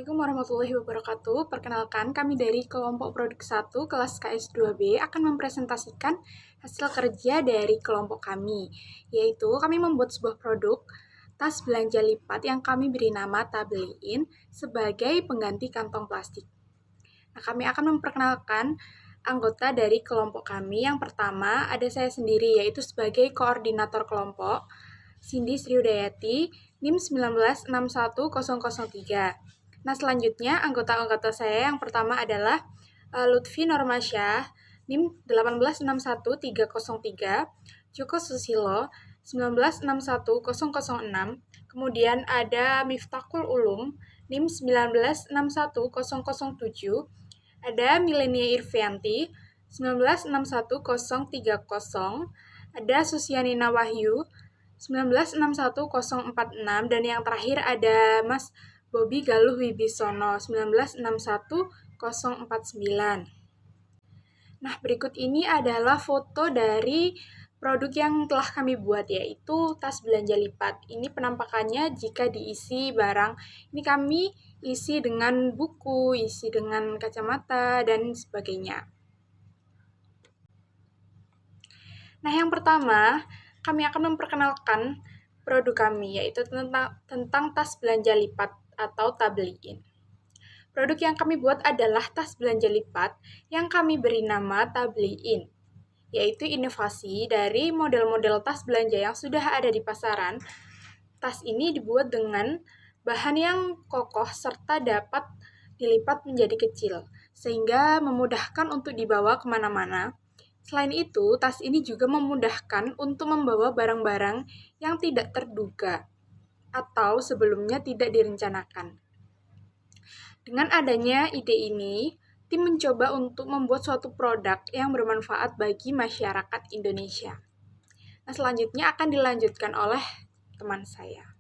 Assalamualaikum warahmatullahi wabarakatuh. Perkenalkan, kami dari kelompok produk 1 kelas KS2B akan mempresentasikan hasil kerja dari kelompok kami, yaitu kami membuat sebuah produk tas belanja lipat yang kami beri nama Tabelin sebagai pengganti kantong plastik. Nah, kami akan memperkenalkan anggota dari kelompok kami. Yang pertama, ada saya sendiri, yaitu sebagai koordinator kelompok, Cindy Sriudayati, NIM 1961003. Nah, selanjutnya anggota-anggota saya yang pertama adalah Lutfi Normasyah, NIM 1861303, Joko Susilo, 1961006. Kemudian ada Miftahul Ulum, NIM 1961007. Ada Milenia Irvianti, 1961030. Ada Susianina Wahyu, 1961046, dan yang terakhir ada Mas Bobi Galuh Wibisono, 1961049. Nah, berikut ini adalah foto dari produk yang telah kami buat, yaitu tas belanja lipat. Ini penampakannya jika diisi barang. Ini kami isi dengan buku, isi dengan kacamata, dan sebagainya. Nah, yang pertama, kami akan memperkenalkan produk kami, yaitu tentang tas belanja lipat atau Tabelin. Produk yang kami buat adalah tas belanja lipat yang kami beri nama Tabelin, yaitu inovasi dari model-model tas belanja yang sudah ada di pasaran. Tas ini dibuat dengan bahan yang kokoh serta dapat dilipat menjadi kecil, sehingga memudahkan untuk dibawa kemana-mana. Selain itu, tas ini juga memudahkan untuk membawa barang-barang yang tidak terduga atau sebelumnya tidak direncanakan. Dengan adanya ide ini, tim mencoba untuk membuat suatu produk yang bermanfaat bagi masyarakat Indonesia. Nah, selanjutnya akan dilanjutkan oleh teman saya.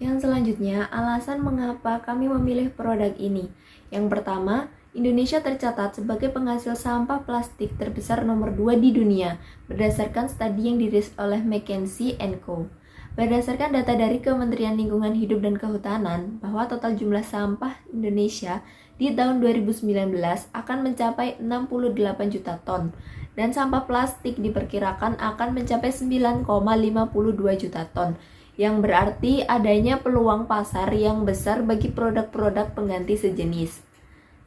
Yang selanjutnya, alasan mengapa kami memilih produk ini. Yang pertama, Indonesia tercatat sebagai penghasil sampah plastik terbesar nomor 2 di dunia, berdasarkan studi yang dirilis oleh McKinsey & Co. Berdasarkan data dari Kementerian Lingkungan Hidup dan Kehutanan, bahwa total jumlah sampah Indonesia di tahun 2019 akan mencapai 68 juta ton, dan sampah plastik diperkirakan akan mencapai 9,52 juta ton, yang berarti adanya peluang pasar yang besar bagi produk-produk pengganti sejenis.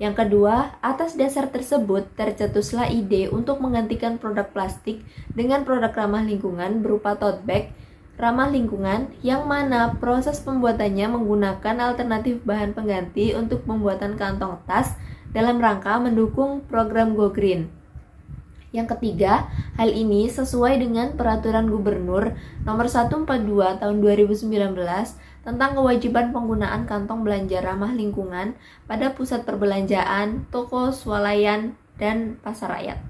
Yang kedua, atas dasar tersebut tercetuslah ide untuk menggantikan produk plastik dengan produk ramah lingkungan berupa tote bag ramah lingkungan, yang mana proses pembuatannya menggunakan alternatif bahan pengganti untuk pembuatan kantong tas dalam rangka mendukung program Go Green. Yang ketiga, hal ini sesuai dengan Peraturan Gubernur Nomor 142 Tahun 2019 tentang kewajiban penggunaan kantong belanja ramah lingkungan pada pusat perbelanjaan, toko swalayan, dan pasar rakyat.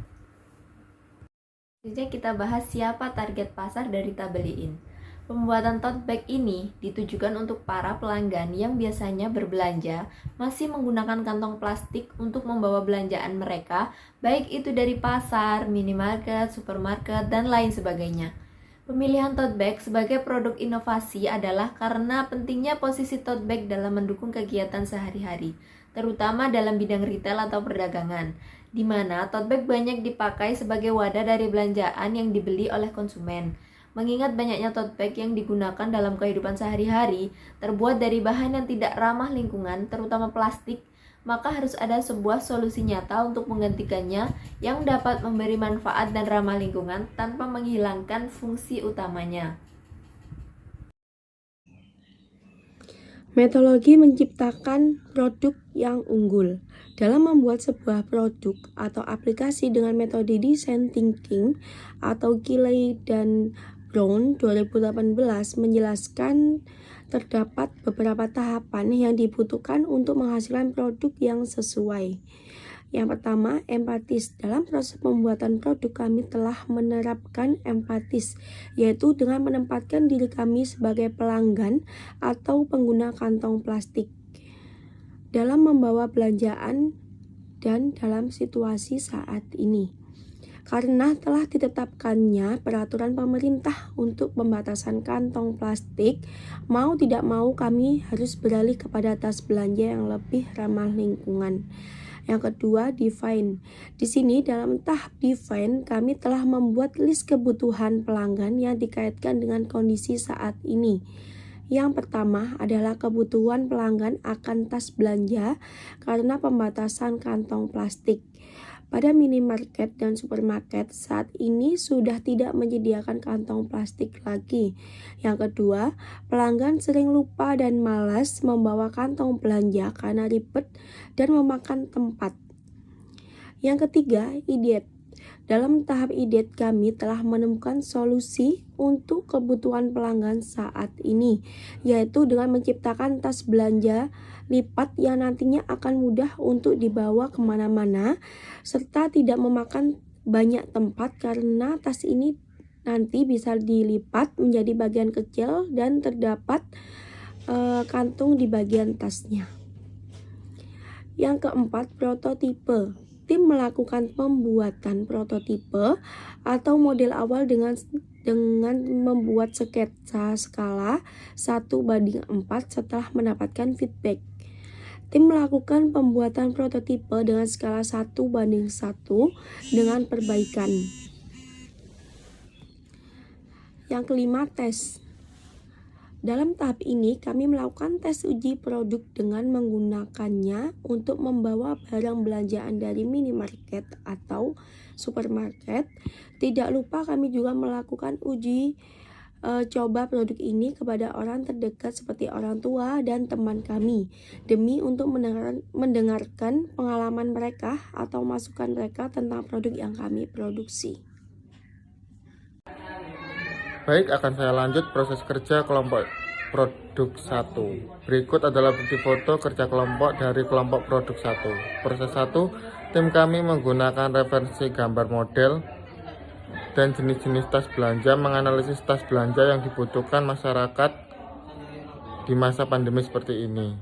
Selanjutnya kita bahas siapa target pasar dari Tabelin. Pembuatan tote bag ini ditujukan untuk para pelanggan yang biasanya berbelanja masih menggunakan kantong plastik untuk membawa belanjaan mereka, baik itu dari pasar, minimarket, supermarket, dan lain sebagainya. Pemilihan tote bag sebagai produk inovasi adalah karena pentingnya posisi tote bag dalam mendukung kegiatan sehari-hari, terutama dalam bidang retail atau perdagangan, di mana tote bag banyak dipakai sebagai wadah dari belanjaan yang dibeli oleh konsumen. Mengingat banyaknya tote bag yang digunakan dalam kehidupan sehari-hari terbuat dari bahan yang tidak ramah lingkungan, terutama plastik, maka harus ada sebuah solusi nyata untuk menggantikannya yang dapat memberi manfaat dan ramah lingkungan tanpa menghilangkan fungsi utamanya. Metodologi menciptakan produk yang unggul. Dalam membuat sebuah produk atau aplikasi dengan metode design thinking atau Keeley dan Brown 2018 menjelaskan terdapat beberapa tahapan yang dibutuhkan untuk menghasilkan produk yang sesuai. Yang pertama, empatis. Dalam proses pembuatan produk kami telah menerapkan empatis, yaitu dengan menempatkan diri kami sebagai pelanggan atau pengguna kantong plastik dalam membawa belanjaan dan dalam situasi saat ini. karena telah ditetapkannya peraturan pemerintah untuk pembatasan kantong plastik, mau tidak mau kami harus beralih kepada tas belanja yang lebih ramah lingkungan. Yang kedua, define. Di sini dalam tahap define kami telah membuat list kebutuhan pelanggan yang dikaitkan dengan kondisi saat ini. Yang pertama adalah kebutuhan pelanggan akan tas belanja karena pembatasan kantong plastik. Pada minimarket dan supermarket saat ini sudah tidak menyediakan kantong plastik lagi. Yang kedua, pelanggan sering lupa dan malas membawa kantong belanja karena ribet dan memakan tempat. Yang ketiga, idet. Dalam tahap idet kami telah menemukan solusi untuk kebutuhan pelanggan saat ini, yaitu dengan menciptakan tas belanja lipat yang nantinya akan mudah untuk dibawa kemana-mana serta tidak memakan banyak tempat karena tas ini nanti bisa dilipat menjadi bagian kecil dan terdapat kantung di bagian tasnya. Yang keempat, prototipe. Tim melakukan pembuatan prototipe atau model awal dengan membuat sketsa skala 1:4 setelah mendapatkan feedback. Tim melakukan pembuatan prototipe dengan skala 1:1 dengan perbaikan. Yang kelima, tes. Dalam tahap ini, kami melakukan tes uji produk dengan menggunakannya untuk membawa barang belanjaan dari minimarket atau supermarket. Tidak lupa kami juga melakukan uji coba produk ini kepada orang terdekat seperti orang tua dan teman kami, demi untuk mendengarkan pengalaman mereka atau masukan mereka tentang produk yang kami produksi. Baik, akan saya lanjut proses kerja kelompok produk 1. Berikut adalah bukti foto kerja kelompok dari kelompok produk 1. Proses 1, tim kami menggunakan referensi gambar model dan jenis-jenis tas belanja, menganalisis tas belanja yang dibutuhkan masyarakat di masa pandemi seperti ini.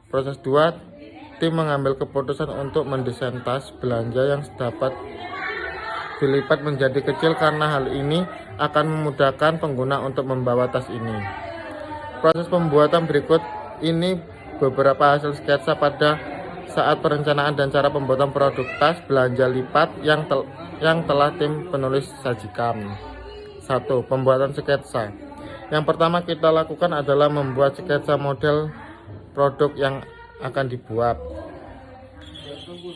Proses 2, tim mengambil keputusan untuk mendesain tas belanja yang dapat dilipat menjadi kecil karena hal ini akan memudahkan pengguna untuk membawa tas ini. Proses pembuatan berikut ini beberapa hasil sketsa pada saat perencanaan dan cara pembuatan produk tas belanja lipat yang telah tim penulis sajikan. 1. Pembuatan sketsa. Yang pertama kita lakukan adalah membuat sketsa model produk yang akan dibuat.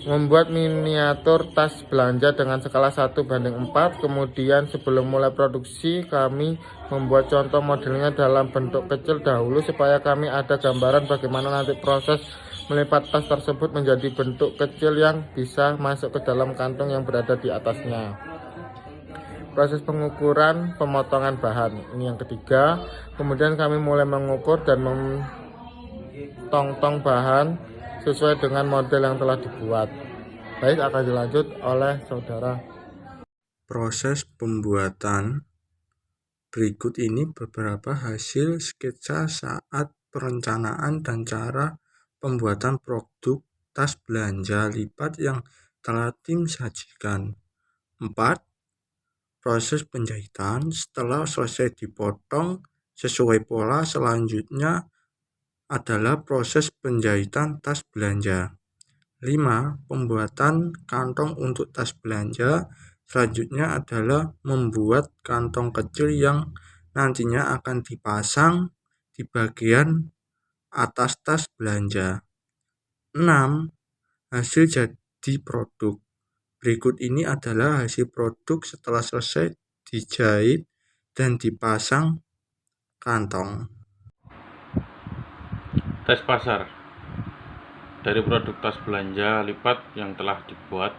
Membuat miniatur tas belanja dengan skala 1:4. Kemudian sebelum mulai produksi kami membuat contoh modelnya dalam bentuk kecil dahulu supaya kami ada gambaran bagaimana nanti proses melipat tas tersebut menjadi bentuk kecil yang bisa masuk ke dalam kantung yang berada di atasnya. Proses pengukuran pemotongan bahan, ini yang ketiga. Kemudian kami mulai mengukur dan mentong-tong bahan sesuai dengan model yang telah dibuat. Baik, akan dilanjut oleh saudara. Proses pembuatan. Berikut ini beberapa hasil sketsa saat perencanaan dan cara pembuatan produk tas belanja lipat yang telah tim sajikan. 4. Proses penjahitan. Setelah selesai dipotong sesuai pola, selanjutnya adalah proses penjahitan tas belanja. 5. Pembuatan kantong untuk tas belanja. Selanjutnya adalah membuat kantong kecil yang nantinya akan dipasang di bagian atas tas belanja. 6. Hasil jadi produk. Berikut ini adalah hasil produk setelah selesai dijahit dan dipasang kantong. Tes pasar. Dari produk tas belanja lipat yang telah dibuat,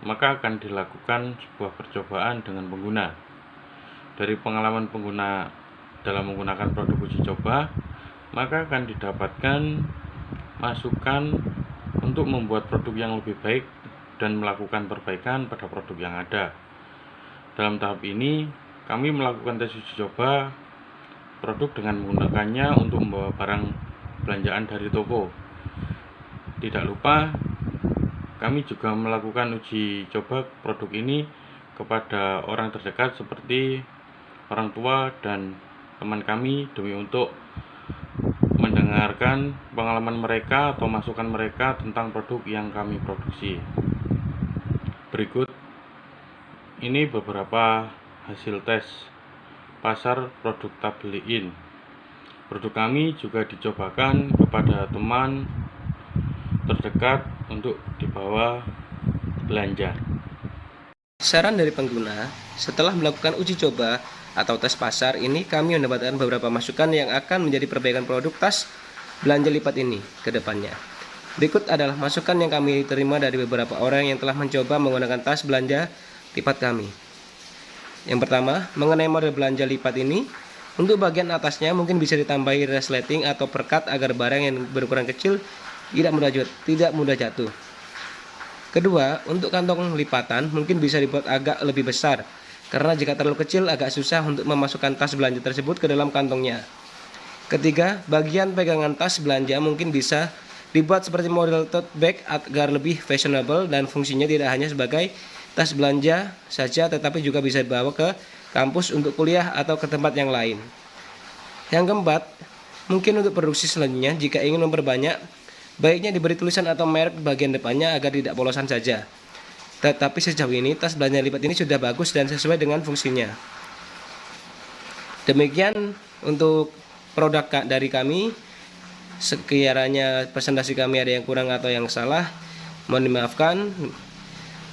maka akan dilakukan sebuah percobaan dengan pengguna. Dari pengalaman pengguna dalam menggunakan produk uji coba, maka akan didapatkan masukan untuk membuat produk yang lebih baik dan melakukan perbaikan pada produk yang ada. Dalam tahap ini, kami melakukan tes uji coba produk dengan menggunakannya untuk membawa barang belanjaan dari toko. Tidak lupa Kami juga melakukan uji coba produk ini kepada orang terdekat seperti orang tua dan teman kami demi untuk mendengarkan pengalaman mereka atau masukan mereka tentang produk yang kami produksi. Berikut ini beberapa hasil tes pasar produk Tabliin. Produk kami juga dicobakan kepada teman terdekat untuk dibawa belanja. Saran dari pengguna, setelah melakukan uji coba atau tes pasar ini, kami mendapatkan beberapa masukan yang akan menjadi perbaikan produk tas belanja lipat ini ke depannya. Berikut adalah masukan yang kami terima dari beberapa orang yang telah mencoba menggunakan tas belanja lipat kami. Yang pertama, mengenai model belanja lipat ini, untuk bagian atasnya mungkin bisa ditambahi resleting atau perekat agar barang yang berukuran kecil tidak mudah jatuh. Kedua, untuk kantong lipatan mungkin bisa dibuat agak lebih besar, karena jika terlalu kecil agak susah untuk memasukkan tas belanja tersebut ke dalam kantongnya. Ketiga, bagian pegangan tas belanja mungkin bisa dibuat seperti model tote bag agar lebih fashionable dan fungsinya tidak hanya sebagai tas belanja saja, tetapi juga bisa dibawa ke kampus untuk kuliah atau ke tempat yang lain. Yang keempat, mungkin untuk produksi selanjutnya jika ingin memperbanyak, baiknya diberi tulisan atau merek bagian depannya agar tidak polosan saja. Tetapi sejauh ini tas belanja lipat ini sudah bagus dan sesuai dengan fungsinya. Demikian untuk produk dari kami. Sekiranya presentasi kami ada yang kurang atau yang salah, mohon dimaafkan.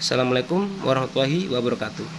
Assalamualaikum warahmatullahi wabarakatuh.